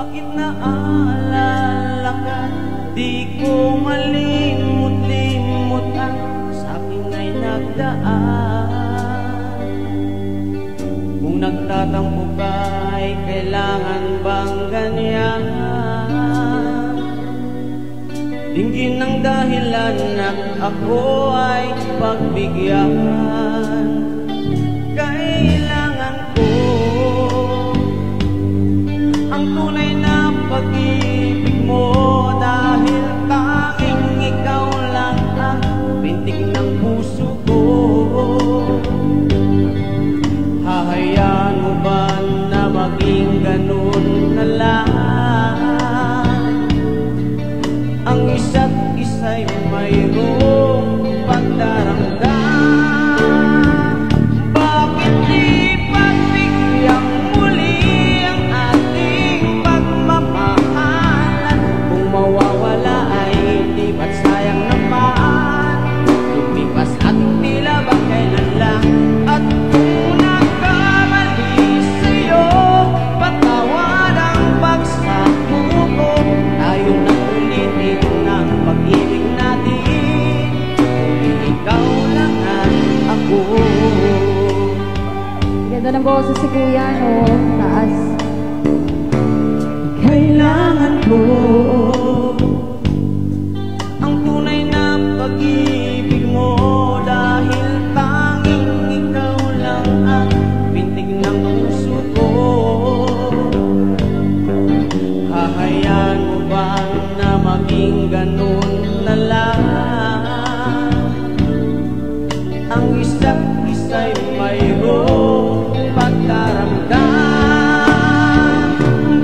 Bakit naalala ka? Di ko malimot-limot ang sa'kin ay nagdaan. Kung nagtatampo ka ay kailangan bang ganyan? Dinggin ng dahilan na ako ay pagbigyan. Kailangan ko ang tunay na pag-ibig mo, dahil tanging ikaw lang ang bintig ng puso ko. Hahayaan mo ba na maging ganun na lang? Ang isa't isa'y mayroong pagdaramdam. Bakit di pagbigyan muli ang ating pagmamahalan? Kung mawawala ay di ba't sayang naman? Lumipas ating tila ba kailan lang? At kung nagkamali sa'yo, patawad ang pagsamo ko. Tayo na ulitin ng pag-ibig natin, kung ikaw lang at ako. Ganda ng boses si Kuya, no? Taas. Kailangan ko ang tunay na pag-ibig mo, dahil tanging ikaw lang ang bintig ng puso ko. Hahayaan mo ba na maging ganun na lang? Ang isa't isa'y mayroong pagdaramdam.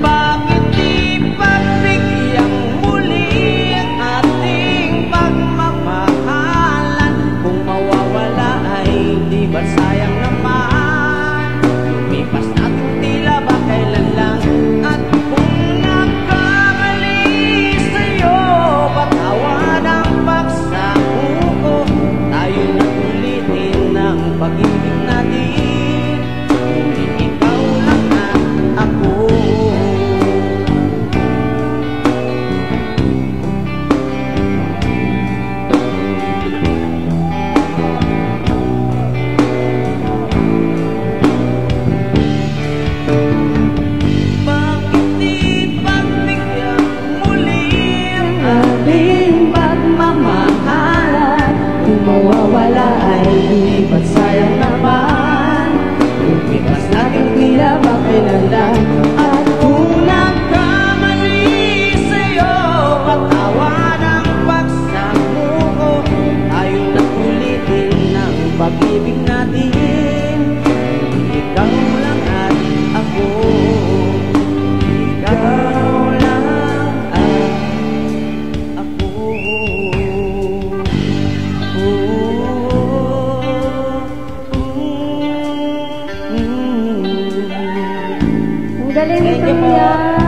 Bakit di pagbigyan muli ang ating pagmamahalan? Kung mawawala ay di ba't sayang naman? Lumipas natin tila ba kailan lang? At kung nagkamali sa'yo, patawad ang pagsamo ko. Tayo na ulitin ng pag-ibig natin, kung ikaw lang at ako. Bakit di pagbigyan muli ang Ating pagmamahalan, kung mawawala ay di ba't sayang naman? lumipas natin Tila ba kailan lang? at kung nagkamali sa'yo, patawad ang pagsamo ko. Tayo na ulitin ng pag-ibig natin, ikaw lang at ako. Ikaw lang at ako. Ang galing Thank nito you po. niya.